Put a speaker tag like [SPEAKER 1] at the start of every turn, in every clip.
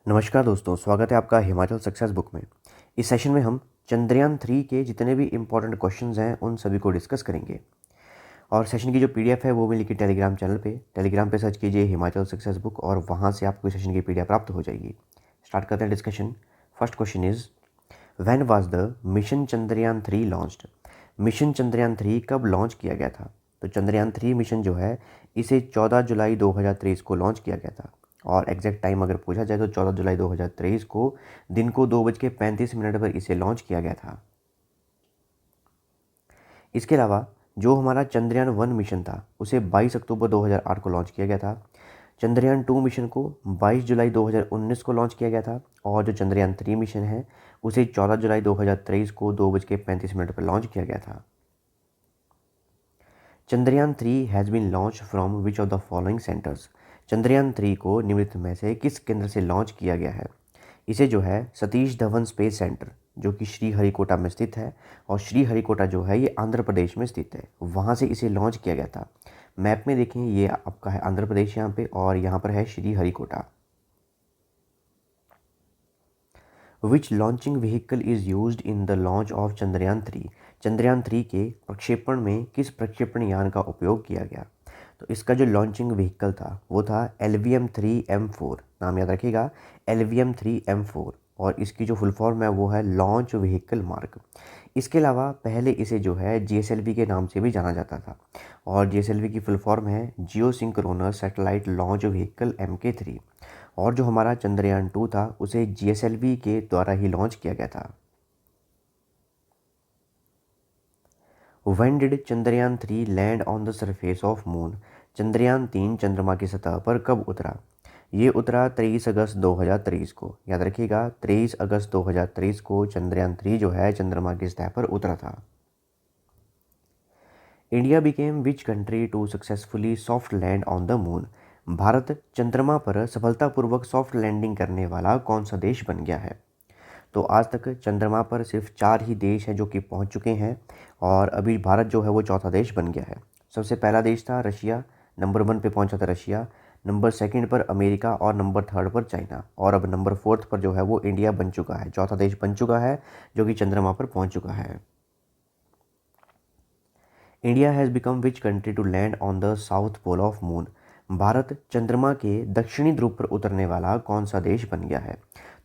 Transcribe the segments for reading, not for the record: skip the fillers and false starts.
[SPEAKER 1] नमस्कार दोस्तों, स्वागत है आपका हिमाचल सक्सेस बुक में। इस सेशन में हम चंद्रयान 3 के जितने भी इम्पोर्टेंट क्वेश्चंस हैं उन सभी को डिस्कस करेंगे। और सेशन की जो पीडीएफ है वो मिलेगी टेलीग्राम चैनल पे। टेलीग्राम पे सर्च कीजिए हिमाचल सक्सेस बुक और वहाँ से आपको सेशन की पीडीएफ प्राप्त हो जाएगी। स्टार्ट करते हैं discussion. First question is, when was the mission Chandrayaan 3 launched? Mission Chandrayaan 3 कब लॉन्च किया गया था? तो चंद्रयान 3 मिशन जो है इसे 14 जुलाई 2023 को लॉन्च किया गया था। और एग्जैक्ट टाइम अगर पूछा जाए तो 14 जुलाई 2023 को दिन को 2:35 पर इसे लॉन्च किया गया था। इसके अलावा जो हमारा चंद्रयान 1 मिशन था उसे 22 अक्टूबर 2008 को लॉन्च किया गया था। चंद्रयान 2 मिशन को 22 जुलाई 2019 को लॉन्च किया गया था। और जो चंद्रयान 3 मिशन है उसे 14 जुलाई 2023 को 2:35 पर लॉन्च किया गया था। Chandrayaan 3 has been launch from which of the following centres? Chandrayaan 3 को निम्नलिखित में से किस केंद्र से लॉन्च किया गया है? इसे जो है सतीश धवन स्पेस सेंटर जो कि श्रीहरिकोटा में स्थित है, और श्रीहरिकोटा जो है ये आंध्र प्रदेश में स्थित है, वहाँ से इसे लॉन्च किया गया था। मैप में देखें, ये आपका है आंध्र प्रदेश यहाँ पे, और यहाँ पर है Sriharikota. Which launching vehicle is used in the launch of Chandrayaan 3? Chandrayaan 3 के प्रक्षेपण में किस प्रक्षेपण यान का उपयोग किया गया? तो इसका जो लॉन्चिंग व्हीकल था वो था LVM-3M4। नाम याद रखिएगा, LVM-3M4। और इसकी जो फुल फॉर्म है वो है लॉन्च व्हीकल मार्क। इसके अलावा पहले इसे जो है GSLV के नाम से भी जाना जाता था, और GSLV की फुल फॉर्म है geosynchronous satellite launch vehicle MK3। और जो हमारा चंद्रयान 2 था उसे GSLV के द्वारा ही लॉन्च किया गया था। When did Chandrayaan 3 land on the surface of moon? Chandrayaan 3 चंद्रमा की सतह पर कब उतरा? ये उतरा 23 अगस्त 2023 को। याद रखिएगा, 23 अगस्त 2023 को चंद्रयान 3 जो है चंद्रमा की सतह पर उतरा था। India became which country to successfully soft land on the moon? Bharat चंद्रमा पर सफलतापूर्वक सॉफ्ट लैंडिंग करने वाला कौन सा देश बन गया है? तो आज तक चंद्रमा पर सिर्फ 4 ही देश हैं जो कि पहुंच चुके हैं, और अभी भारत जो है वो चौथा देश बन गया है। सबसे पहला देश था रशिया, नंबर 1 पे पहुंचा था रशिया, नंबर 2 पर अमेरिका, और नंबर 3 पर चाइना, और अब नंबर 4 पर जो है वो इंडिया बन चुका है। चौथा देश बन चुका है जो कि चंद्रमा पर पहुंच चुका है। India has become which country to land on the south pole of moon? Bharat चंद्रमा के दक्षिणी ध्रुव पर उतरने वाला कौन सा देश बन गया है?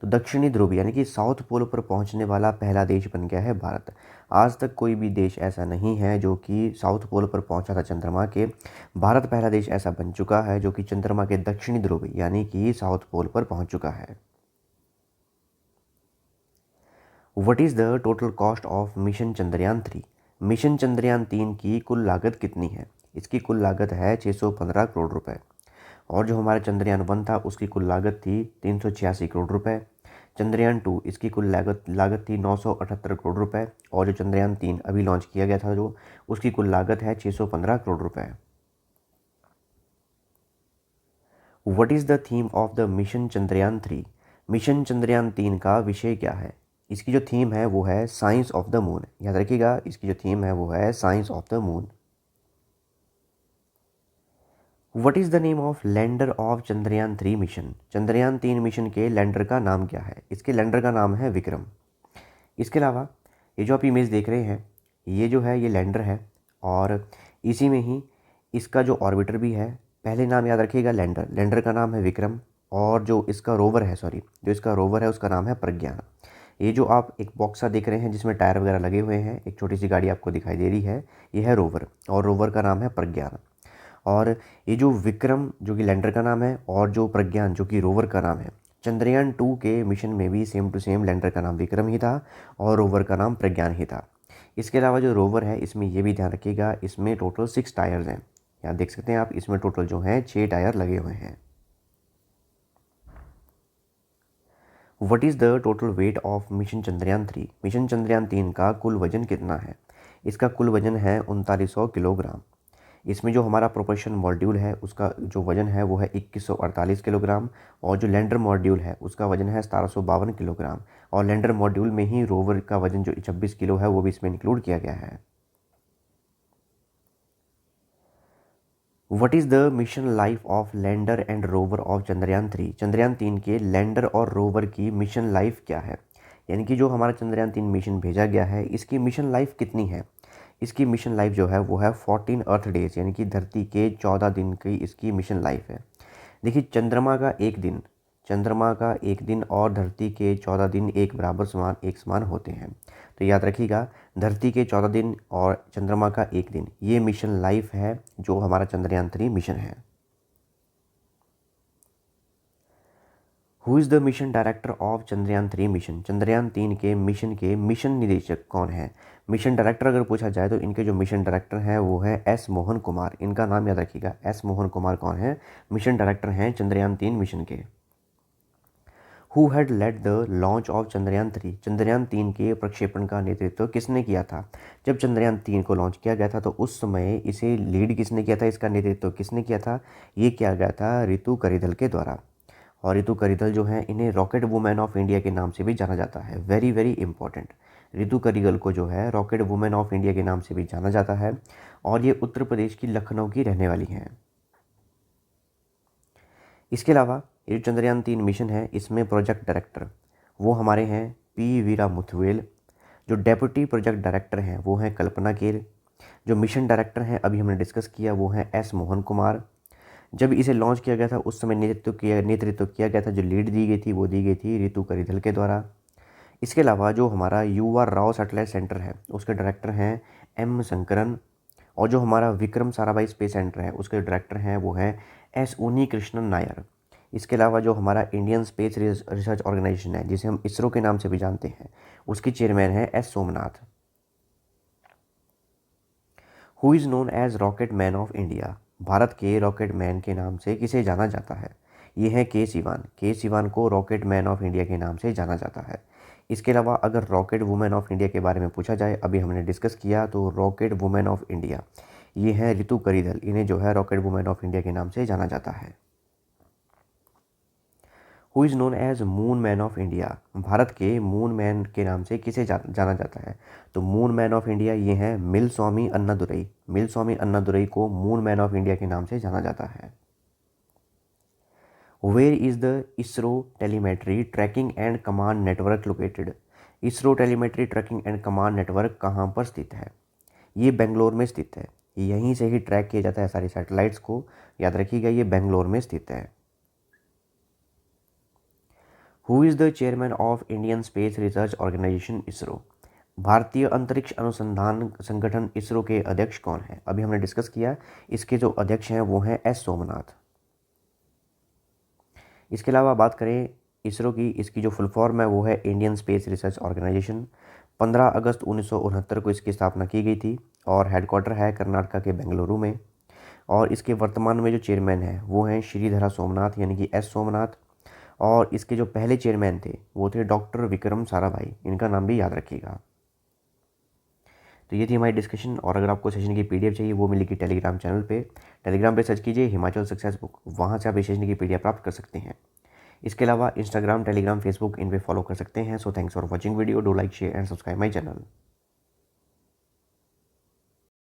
[SPEAKER 1] तो दक्षिणी ध्रुव यानी कि साउथ पोल पर पहुंचने वाला पहला देश बन गया है भारत। आज तक कोई भी देश ऐसा नहीं है जो कि साउथ पोल पर पहुंचा था चंद्रमा के। भारत पहला देश ऐसा बन चुका है जो कि चंद्रमा के दक्षिणी ध्रुव यानी कि साउथ पोल पर पहुंच चुका है। What is the total cost of mission Chandrayaan 3? Mission Chandrayaan 3 की कुल लागत कितनी है? इसकी कुल लागत है 615 करोड़ रुपए। और जो हमारा चंद्रयान 1 था उसकी कुल लागत थी 386 करोड़ रुपए। चंद्रयान 2 इसकी कुल लागत थी 978 करोड़ रुपए। और जो चंद्रयान 3 अभी लॉन्च किया गया था जो, उसकी कुल लागत है 615 करोड़ रुपए। What is the theme of the mission Chandrayaan 3? Mission Chandrayaan 3 का विषय क्या है? इसकी जो थीम है वो है साइंस ऑफ द मून। याद रखिएगा, इसकी जो थीम है वो है science of the moon. What is the name of lender of Chandrayaan 3 mission? Chandrayaan 3 mission के लैंडर का नाम क्या है? इसके लैंडर का नाम है विक्रम। इसके अलावा ये जो आप इमेज देख रहे हैं, ये जो है ये लैंडर है, और इसी में ही इसका जो ऑर्बिटर भी है। पहले नाम याद रखिएगा लैंडर, लैंडर का नाम है विक्रम, और जो इसका रोवर है, जो इसका रोवर है उसका नाम है प्रज्ञान। ये जो आप एक बॉक्स सा देख रहे हैं जिसमें टायर वगैरह लगे हुए हैं, एक छोटी सी गाड़ी आपको दिखाई दे रही है, ये है रोवर, और रोवर का नाम है प्रज्ञान। और ये जो विक्रम जो कि लैंडर का नाम है, और जो प्रज्ञान जो कि रोवर का नाम है, चंद्रयान 2 के मिशन में भी सेम टू सेम लैंडर का नाम विक्रम ही था और रोवर का नाम प्रज्ञान ही था। इसके अलावा जो रोवर है इसमें ये भी ध्यान रखिएगा, इसमें टोटल 6 टायर्स हैं। यहाँ देख सकते हैं आप, इसमें टोटल जो हैं 6 टायर लगे हुए हैं। What is the total weight of mission Chandrayaan 3? Mission Chandrayaan 3 का कुल वजन कितना है? इसका कुल वजन है 3900 किलोग्राम। इसमें जो हमारा प्रोपल्शन मॉड्यूल है उसका जो वजन है वो है 2148 किलोग्राम, और जो लैंडर मॉड्यूल है उसका वजन है 1752 किलोग्राम। और लैंडर मॉड्यूल में ही रोवर का वजन जो 26 किलो है वो भी इसमें इंक्लूड किया गया है। What is the mission life of lander and rover of Chandrayaan 3? Chandrayaan 3 के लैंडर और रोवर की मिशन लाइफ क्या है, यानी कि जो हमारा चंद्रयान 3 मिशन भेजा गया है इसकी मिशन लाइफ कितनी है? इसकी मिशन लाइफ जो है वो है 14 अर्थ डेज, यानी कि धरती के 14 दिन की इसकी मिशन लाइफ है। देखिए चंद्रमा का एक दिन और धरती के 14 दिन एक समान होते हैं। तो याद रखिएगा, धरती के 14 दिन और चंद्रमा का एक दिन, ये मिशन लाइफ है जो हमारा चंद्रयान 3 मिशन है। Who is the mission director of Chandrayaan 3 mission? Chandrayaan 3 के मिशन निदेशक कौन है? मिशन डायरेक्टर अगर पूछा जाए तो इनके जो मिशन डायरेक्टर हैं वो है एस मोहन कुमार। इनका नाम याद रखिएगा, एस मोहन कुमार कौन है? मिशन डायरेक्टर हैं चंद्रयान 3 मिशन के। Who had led the launch of Chandrayaan 3? Chandrayaan 3 के प्रक्षेपण का नेतृत्व किसने किया था? जब चंद्रयान 3 को लॉन्च किया गया था तो उस समय इसे लीड किसने किया था, इसका नेतृत्व किसने किया था? ये किया गया था रितु करिधल के द्वारा। और रितु करिधल जो हैं इन्हें रॉकेट वुमेन ऑफ इंडिया के नाम से भी जाना जाता है। Very very important, Ritu Karidhal को जो है रॉकेट वुमेन ऑफ इंडिया के नाम से भी जाना जाता है और ये उत्तर प्रदेश की लखनऊ की रहने वाली हैं। इसके अलावा ये जो चंद्रयान 3 मिशन है इसमें प्रोजेक्ट डायरेक्टर वो हमारे हैं पी वीरा मुथुवेल। जो डेप्यूटी प्रोजेक्ट डायरेक्टर हैं वो हैं कल्पना केर। जो मिशन डायरेक्टर हैं अभी हमने डिस्कस किया वो हैं एस मोहन कुमार। जब इसे लॉन्च किया गया था उस समय नेतृत्व किया गया था, जो लीड दी गई थी वो दी गई थी रितु करिधल के द्वारा। इसके अलावा जो हमारा युवा राव सैटेलाइट सेंटर है उसके डायरेक्टर हैं एम शंकरन। और जो हमारा विक्रम साराभाई स्पेस सेंटर है उसके डायरेक्टर हैं वो हैं एस उन्नी कृष्णन नायर। इसके अलावा जो हमारा इंडियन स्पेस रिसर्च ऑर्गेनाइजेशन है जिसे हम इसरो के नाम से भी जानते हैं उसकी चेयरमैन है S Somnath. Who is known as rocket man of India? Bharat के रॉकेट मैन के नाम से किसे जाना जाता है? ये है के सिवान को रॉकेट मैन ऑफ इंडिया के नाम से जाना जाता है। इसके अलावा अगर रॉकेट वुमेन ऑफ इंडिया के बारे में पूछा जाए, अभी हमने डिस्कस किया, तो रॉकेट वुमेन ऑफ इंडिया ये है रितु करिधल। इन्हें जो है रॉकेट वुमेन ऑफ इंडिया के नाम से जाना जाता है। Who is known as moon man of India? Bharat के मून मैन के नाम से किसे जाना जाता है? तो मून मैन ऑफ इंडिया ये हैं मिलस्वामी अन्नादुरई को मून मैन ऑफ इंडिया के नाम से जाना जाता है। Where is the ISRO telemetry tracking and command network located? ISRO telemetry tracking and command network कहाँ पर स्थित है? ये बेंगलोर में स्थित है। यहीं से ही ट्रैक किया जाता है सारी सैटेलाइट्स को, याद रखिएगा ये बेंगलोर में स्थित है। Who is the chairman of Indian Space Research Organisation ISRO? भारतीय अंतरिक्ष अनुसंधान संगठन इसरो के अध्यक्ष कौन है? अभी हमने डिस्कस किया, इसके जो अध्यक्ष हैं वो हैं एस सोमनाथ। इसके अलावा बात करें इसरो की, इसकी जो फुल फॉर्म है वो है इंडियन स्पेस रिसर्च ऑर्गेनाइजेशन। 15 अगस्त 1969 को इसकी स्थापना की गई थी और हेडक्वार्टर है कर्नाटका के बेंगलुरु में। और इसके वर्तमान में जो चेयरमैन है वो हैं श्रीधरा सोमनाथ, यानी कि एस सोमनाथ। और इसके जो पहले चेयरमैन थे वो थे डॉक्टर विक्रम साराभाई। इनका नाम भी याद रखिएगा। तो ये थी हमारी डिस्कशन। और अगर आपको सेशन की पीडीएफ चाहिए वो मिलेगी टेलीग्राम चैनल पे। टेलीग्राम पे सर्च कीजिए हिमाचल सक्सेस बुक, वहाँ से आप इस सेशन की पीडीएफ प्राप्त कर सकते हैं। इसके अलावा इंस्टाग्राम, टेलीग्राम, फेसबुक इन पे फॉलो कर सकते हैं। So thanks for watching video. Do like, share and subscribe my channel.